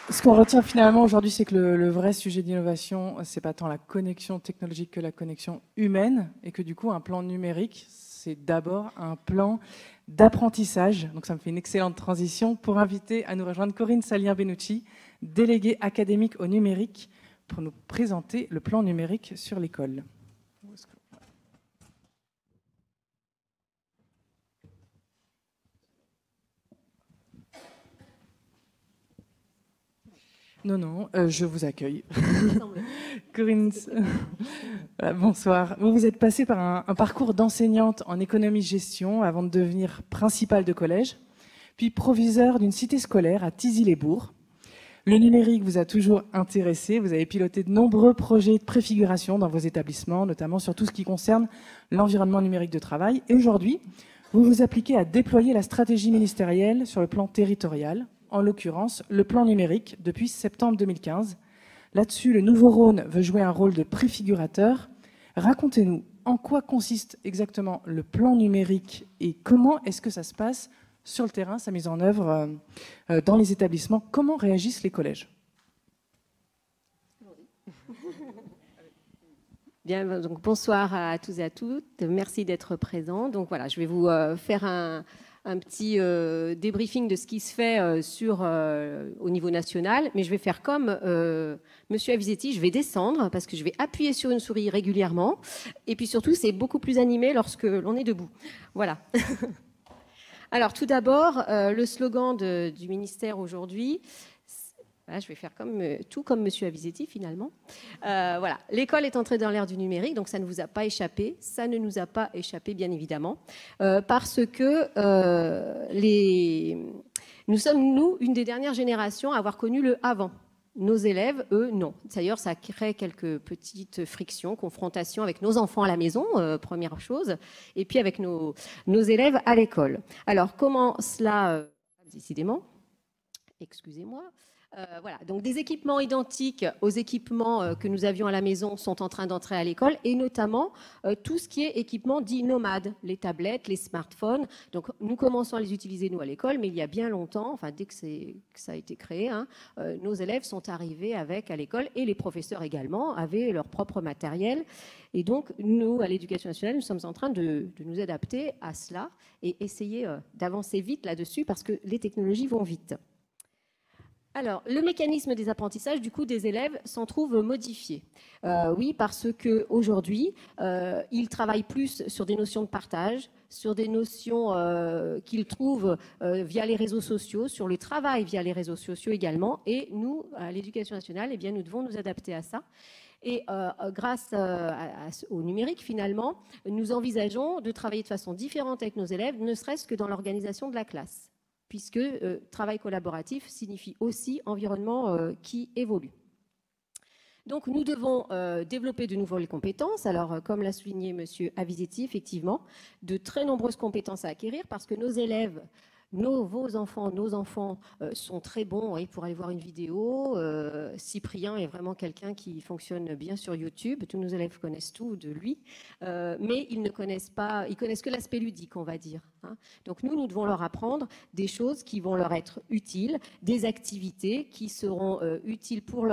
Ce qu'on retient finalement aujourd'hui, c'est que le vrai sujet d'innovation, c'est pas tant la connexion technologique que la connexion humaine, et que du coup, un plan numérique, c'est d'abord un plan d'apprentissage. Donc ça me fait une excellente transition pour inviter à nous rejoindre Corinne Salien-Benucci, déléguée académique au numérique, pour nous présenter le plan numérique sur l'école. Non, non, je vous accueille. Corinne, bonsoir. Vous êtes passée par un parcours d'enseignante en économie-gestion avant de devenir principale de collège, puis proviseur d'une cité scolaire à Thizy-les-Bourgs. Le numérique vous a toujours intéressé. Vous avez piloté de nombreux projets de préfiguration dans vos établissements, notamment sur tout ce qui concerne l'environnement numérique de travail. Et aujourd'hui, vous vous appliquez à déployer la stratégie ministérielle sur le plan territorial, en l'occurrence le plan numérique, depuis septembre 2015. Là-dessus, le nouveau Rhône veut jouer un rôle de préfigurateur. Racontez-nous en quoi consiste exactement le plan numérique et comment est-ce que ça se passe sur le terrain, sa mise en œuvre dans les établissements. Comment réagissent les collèges? Bien, donc bonsoir à tous et à toutes. Merci d'être présents. Donc voilà, je vais vous faire un petit débriefing de ce qui se fait au niveau national, mais je vais faire comme Monsieur Avisetti, je vais descendre parce que je vais appuyer sur une souris régulièrement, et puis surtout c'est beaucoup plus animé lorsque l'on est debout. Voilà. Alors tout d'abord, le slogan du ministère aujourd'hui. Voilà, je vais faire tout comme Monsieur Avisetti finalement. Voilà, l'école est entrée dans l'ère du numérique, donc ça ne vous a pas échappé. Ça ne nous a pas échappé, bien évidemment, parce que nous sommes, nous, une des dernières générations à avoir connu le avant. Nos élèves, eux, non. D'ailleurs, ça crée quelques petites frictions, confrontations avec nos enfants à la maison, première chose, et puis avec nos élèves à l'école. Alors, comment cela, décidément, excusez-moi. Voilà, donc des équipements identiques aux équipements que nous avions à la maison sont en train d'entrer à l'école, et notamment tout ce qui est équipement dit nomade, les tablettes, les smartphones. Donc nous commençons à les utiliser nous à l'école, mais il y a bien longtemps, enfin dès que ça a été créé, nos élèves sont arrivés avec à l'école, et les professeurs également avaient leur propre matériel. Et donc nous, à l'Éducation nationale, nous sommes en train de nous adapter à cela et essayer d'avancer vite là-dessus parce que les technologies vont vite. Alors, le mécanisme des apprentissages, du coup, des élèves s'en trouve modifié. Oui, parce qu'aujourd'hui, ils travaillent plus sur des notions de partage, sur des notions qu'ils trouvent via les réseaux sociaux, sur le travail via les réseaux sociaux également. Et nous, à l'Éducation nationale, eh bien, nous devons nous adapter à ça. Et grâce au numérique, finalement, nous envisageons de travailler de façon différente avec nos élèves, ne serait-ce que dans l'organisation de la classe, puisque travail collaboratif signifie aussi environnement qui évolue. Donc nous devons développer de nouvelles compétences. Alors comme l'a souligné Monsieur Avisetti, effectivement, de très nombreuses compétences à acquérir parce que nos élèves, vos enfants, nos enfants sont très bons pour aller voir une vidéo. Cyprien est vraiment quelqu'un qui fonctionne bien sur YouTube. Tous nos élèves connaissent tout de lui, mais ils ne connaissent pas, ils connaissent que l'aspect ludique, on va dire. Donc nous devons leur apprendre des choses qui vont leur être utiles, des activités qui seront utiles pour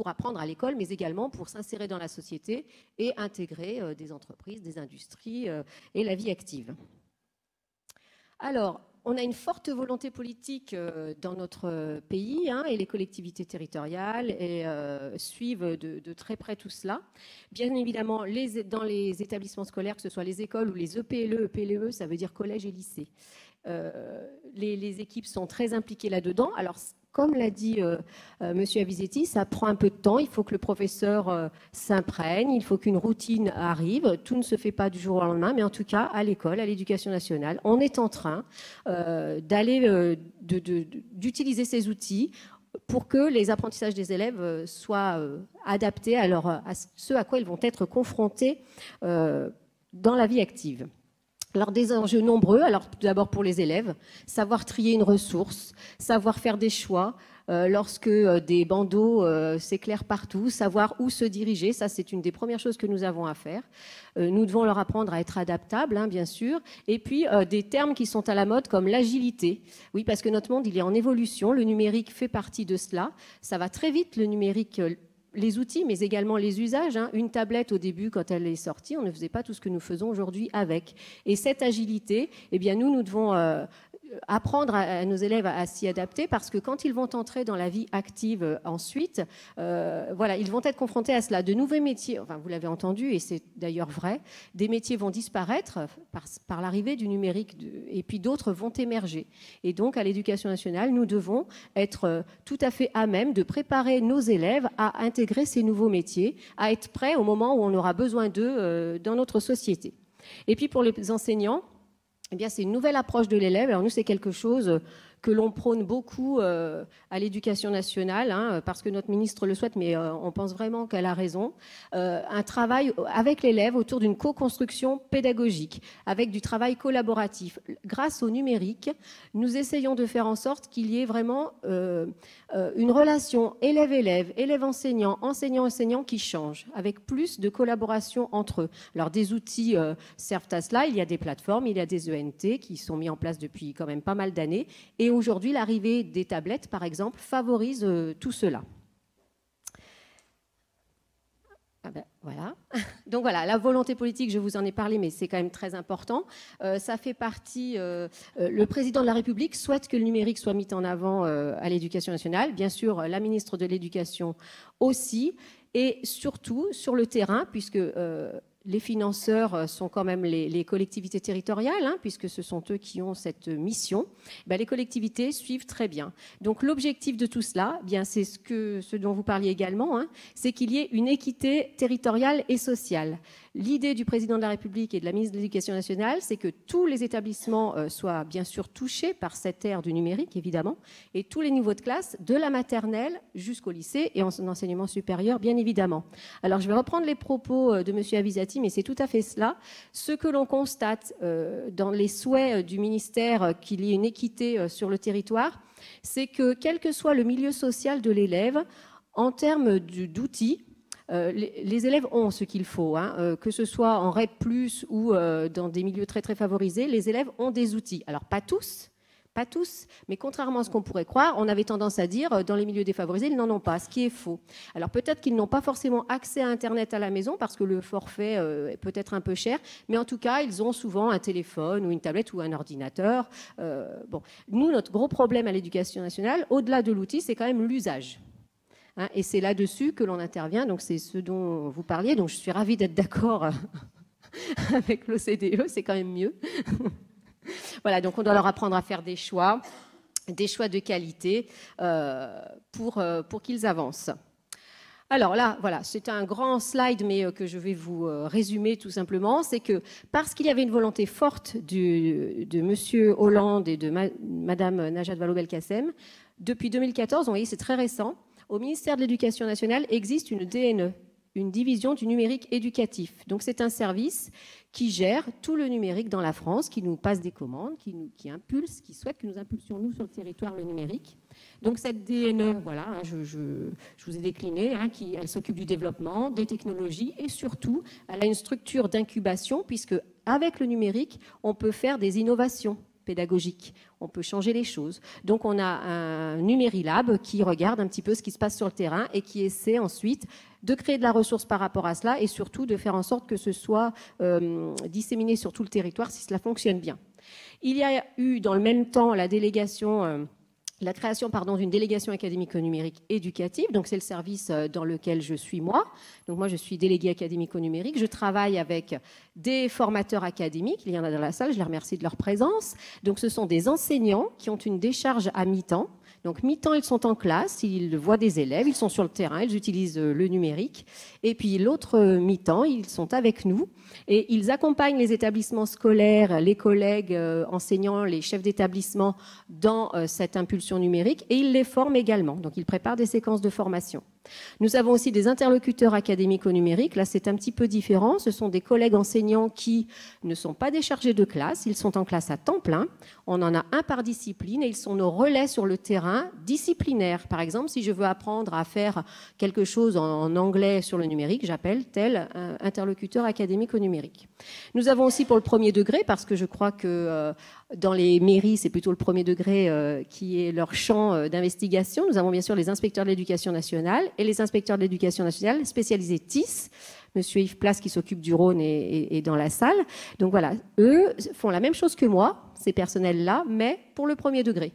apprendre à l'école, mais également pour s'insérer dans la société et intégrer des entreprises, des industries et la vie active. Alors, on a une forte volonté politique dans notre pays et les collectivités territoriales suivent de très près tout cela. Bien évidemment, dans les établissements scolaires, que ce soit les écoles ou les EPLE, EPLE, ça veut dire collège et lycée. Les équipes sont très impliquées là-dedans. Alors, comme l'a dit Monsieur Avisetti, ça prend un peu de temps. Il faut que le professeur s'imprègne, il faut qu'une routine arrive. Tout ne se fait pas du jour au lendemain, mais en tout cas, à l'école, à l'Éducation nationale, on est en train d'utiliser ces outils pour que les apprentissages des élèves soient adaptés à ce à quoi ils vont être confrontés dans la vie active. Alors des enjeux nombreux, alors tout d'abord pour les élèves, savoir trier une ressource, savoir faire des choix, lorsque des bandeaux s'éclairent partout, savoir où se diriger, ça c'est une des premières choses que nous avons à faire. Nous devons leur apprendre à être adaptables, hein, bien sûr, et puis des termes qui sont à la mode comme l'agilité. Oui, parce que notre monde, il est en évolution, le numérique fait partie de cela, ça va très vite, le numérique, les outils, mais également les usages. Hein. Une tablette, au début, quand elle est sortie, on ne faisait pas tout ce que nous faisons aujourd'hui avec. Et cette agilité, eh bien, nous devons apprendre à nos élèves à s'y adapter, parce que quand ils vont entrer dans la vie active ensuite, voilà, ils vont être confrontés à cela. De nouveaux métiers, enfin, vous l'avez entendu, et c'est d'ailleurs vrai, des métiers vont disparaître par l'arrivée du numérique, et puis d'autres vont émerger. Et donc, à l'Éducation nationale, nous devons être tout à fait à même de préparer nos élèves à intégrer ces nouveaux métiers, à être prêts au moment où on aura besoin d'eux dans notre société. Et puis pour les enseignants, eh bien, c'est une nouvelle approche de l'élève. Alors nous, c'est quelque chose que l'on prône beaucoup à l'Éducation nationale, hein, parce que notre ministre le souhaite, mais on pense vraiment qu'elle a raison. Un travail avec l'élève autour d'une co-construction pédagogique, avec du travail collaboratif. Grâce au numérique, nous essayons de faire en sorte qu'il y ait vraiment une relation élève-élève, élève-enseignant, enseignant-enseignant qui change, avec plus de collaboration entre eux. Alors des outils servent à cela. Il y a des plateformes, il y a des ENT qui sont mis en place depuis quand même pas mal d'années. Et aujourd'hui, l'arrivée des tablettes, par exemple, favorise tout cela. Ah ben, voilà. Donc voilà, la volonté politique, je vous en ai parlé, mais c'est quand même très important. Ça fait partie, le président de la République souhaite que le numérique soit mis en avant à l'Éducation nationale. Bien sûr, la ministre de l'Éducation aussi. Et surtout, sur le terrain, puisque les financeurs sont quand même les collectivités territoriales, hein, puisque ce sont eux qui ont cette mission. Ben, les collectivités suivent très bien. Donc l'objectif de tout cela, bien, c'est ce dont vous parliez également, hein, c'est qu'il y ait une équité territoriale et sociale. L'idée du président de la République et de la ministre de l'Éducation nationale, c'est que tous les établissements soient bien sûr touchés par cette ère du numérique, évidemment, et tous les niveaux de classe, de la maternelle jusqu'au lycée et en enseignement supérieur, bien évidemment. Alors, je vais reprendre les propos de M. Avisati, mais c'est tout à fait cela. Ce que l'on constate dans les souhaits du ministère qu'il y ait une équité sur le territoire, c'est que quel que soit le milieu social de l'élève, en termes d'outils, les élèves ont ce qu'il faut, hein, que ce soit en REP+, ou dans des milieux très très favorisés, les élèves ont des outils. Alors pas tous, mais contrairement à ce qu'on pourrait croire, on avait tendance à dire dans les milieux défavorisés, ils n'en ont pas, ce qui est faux. Alors peut-être qu'ils n'ont pas forcément accès à Internet à la maison parce que le forfait est peut-être un peu cher, mais en tout cas, ils ont souvent un téléphone ou une tablette ou un ordinateur. Bon, nous, notre gros problème à l'Éducation nationale, au-delà de l'outil, c'est quand même l'usage. Hein, et c'est là-dessus que l'on intervient, donc c'est ce dont vous parliez, donc je suis ravie d'être d'accord avec l'OCDE, c'est quand même mieux. Voilà, donc on doit leur apprendre à faire des choix de qualité pour qu'ils avancent. Alors là, voilà, c'est un grand slide, mais que je vais vous résumer tout simplement. C'est que parce qu'il y avait une volonté forte de M. Hollande et de Mme Najat Vallaud-Belkacem, depuis 2014, vous voyez, c'est très récent, au ministère de l'Éducation nationale existe une DNE, une division du numérique éducatif. Donc c'est un service qui gère tout le numérique dans la France, qui nous passe des commandes, qui impulse, qui souhaite que nous impulsions nous sur le territoire le numérique. Donc cette DNE, voilà, hein, je vous ai décliné, hein, elle s'occupe du développement, des technologies et surtout, elle a une structure d'incubation puisque avec le numérique, on peut faire des innovations pédagogiques, on peut changer les choses. Donc on a un Numérilab qui regarde un petit peu ce qui se passe sur le terrain et qui essaie ensuite de créer de la ressource par rapport à cela et surtout de faire en sorte que ce soit disséminé sur tout le territoire si cela fonctionne bien. Il y a eu dans le même temps la création d'une délégation académico-numérique éducative. Donc, c'est le service dans lequel je suis moi. Donc, moi, je suis déléguée académico-numérique. Je travaille avec des formateurs académiques. Il y en a dans la salle. Je les remercie de leur présence. Donc, ce sont des enseignants qui ont une décharge à mi-temps. Donc, mi-temps, ils sont en classe, ils voient des élèves, ils sont sur le terrain, ils utilisent le numérique. Et puis, l'autre mi-temps, ils sont avec nous et ils accompagnent les établissements scolaires, les collègues enseignants, les chefs d'établissement dans cette impulsion numérique et ils les forment également. Donc, ils préparent des séquences de formation. Nous avons aussi des interlocuteurs académiques au numérique. Là, c'est un petit peu différent. Ce sont des collègues enseignants qui ne sont pas des chargés de classe. Ils sont en classe à temps plein. On en a un par discipline et ils sont nos relais sur le terrain disciplinaire. Par exemple, si je veux apprendre à faire quelque chose en anglais sur le numérique, j'appelle tel interlocuteur académique au numérique. Nous avons aussi pour le premier degré, parce que je crois que dans les mairies, c'est plutôt le premier degré qui est leur champ d'investigation. Nous avons bien sûr les inspecteurs de l'éducation nationale et les inspecteurs de l'éducation nationale spécialisés TIS. Monsieur Yves Place qui s'occupe du Rhône est dans la salle. Donc voilà, eux font la même chose que moi, ces personnels-là, mais pour le premier degré.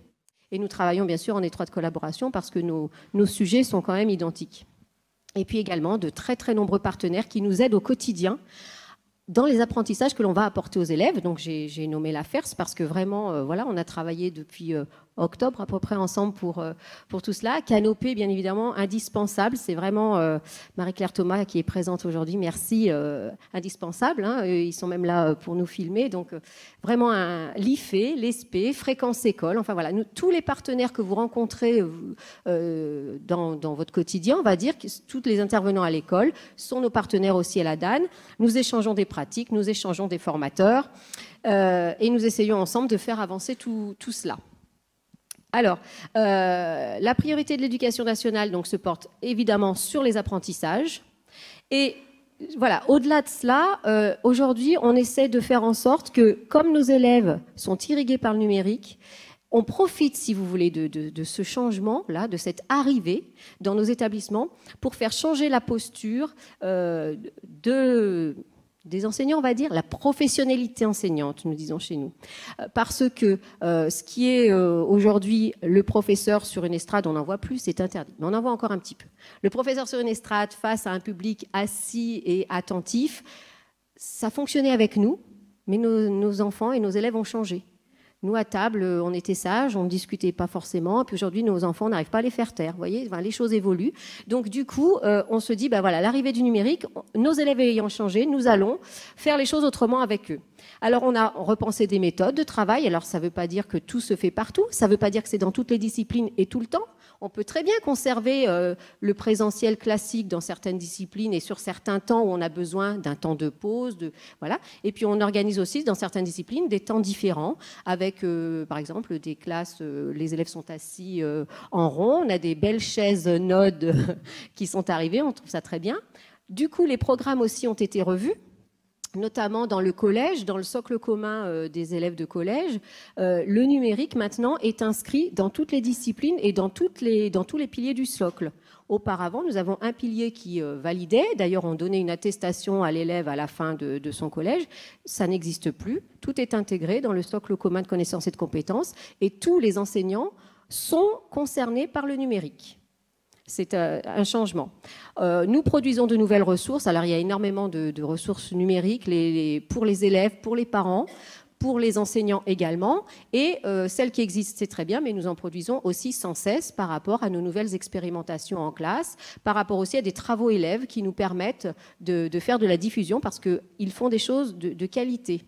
Et nous travaillons bien sûr en étroite collaboration parce que nos sujets sont quand même identiques. Et puis également de très très nombreux partenaires qui nous aident au quotidien dans les apprentissages que l'on va apporter aux élèves. Donc j'ai nommé la FERS parce que vraiment, voilà, on a travaillé depuis octobre à peu près ensemble pour tout cela. Canopée, bien évidemment, indispensable. C'est vraiment Marie-Claire Thomas qui est présente aujourd'hui. Merci, indispensable. Hein. Ils sont même là pour nous filmer. Donc vraiment l'IFE, l'ESP, Fréquence École. Enfin voilà, tous les partenaires que vous rencontrez dans votre quotidien, on va dire que tous les intervenants à l'école sont nos partenaires aussi à la DAN. Nous échangeons des pratiques, nous échangeons des formateurs et nous essayons ensemble de faire avancer tout cela. Alors, la priorité de l'éducation nationale donc, se porte évidemment sur les apprentissages. Et voilà, au-delà de cela, aujourd'hui, on essaie de faire en sorte que, comme nos élèves sont irrigués par le numérique, on profite, si vous voulez, de ce changement-là, de cette arrivée dans nos établissements pour faire changer la posture des enseignants, on va dire, la professionnalité enseignante, nous disons chez nous. Parce que ce qui est aujourd'hui le professeur sur une estrade, on n'en voit plus, c'est interdit. Mais on en voit encore un petit peu. Le professeur sur une estrade face à un public assis et attentif, ça fonctionnait avec nous, mais nos enfants et nos élèves ont changé. Nous, à table, on était sages, on ne discutait pas forcément. Et puis aujourd'hui, nos enfants n'arrivent pas à les faire taire. Vous voyez, enfin, les choses évoluent. Donc, du coup, on se dit, ben voilà, l'arrivée du numérique, nos élèves ayant changé, nous allons faire les choses autrement avec eux. Alors, on a repensé des méthodes de travail. Alors, ça ne veut pas dire que tout se fait partout. Ça ne veut pas dire que c'est dans toutes les disciplines et tout le temps. On peut très bien conserver le présentiel classique dans certaines disciplines et sur certains temps où on a besoin d'un temps de pause. Voilà. Et puis, on organise aussi dans certaines disciplines des temps différents avec, par exemple, des classes, les élèves sont assis en rond. On a des belles chaises Node qui sont arrivées. On trouve ça très bien. Du coup, les programmes aussi ont été revus, notamment dans le collège, dans le socle commun des élèves de collège. Le numérique, maintenant, est inscrit dans toutes les disciplines et dans tous les piliers du socle. Auparavant, nous avons un pilier qui validait. D'ailleurs, on donnait une attestation à l'élève à la fin de son collège. Ça n'existe plus. Tout est intégré dans le socle commun de connaissances et de compétences. Et tous les enseignants sont concernés par le numérique. C'est un changement. Nous produisons de nouvelles ressources. Alors, il y a énormément de ressources numériques pour les élèves, pour les parents, pour les enseignants également. Et celles qui existent, c'est très bien, mais nous en produisons aussi sans cesse par rapport à nos nouvelles expérimentations en classe, par rapport aussi à des travaux élèves qui nous permettent de faire de la diffusion parce qu'ils font des choses de qualité.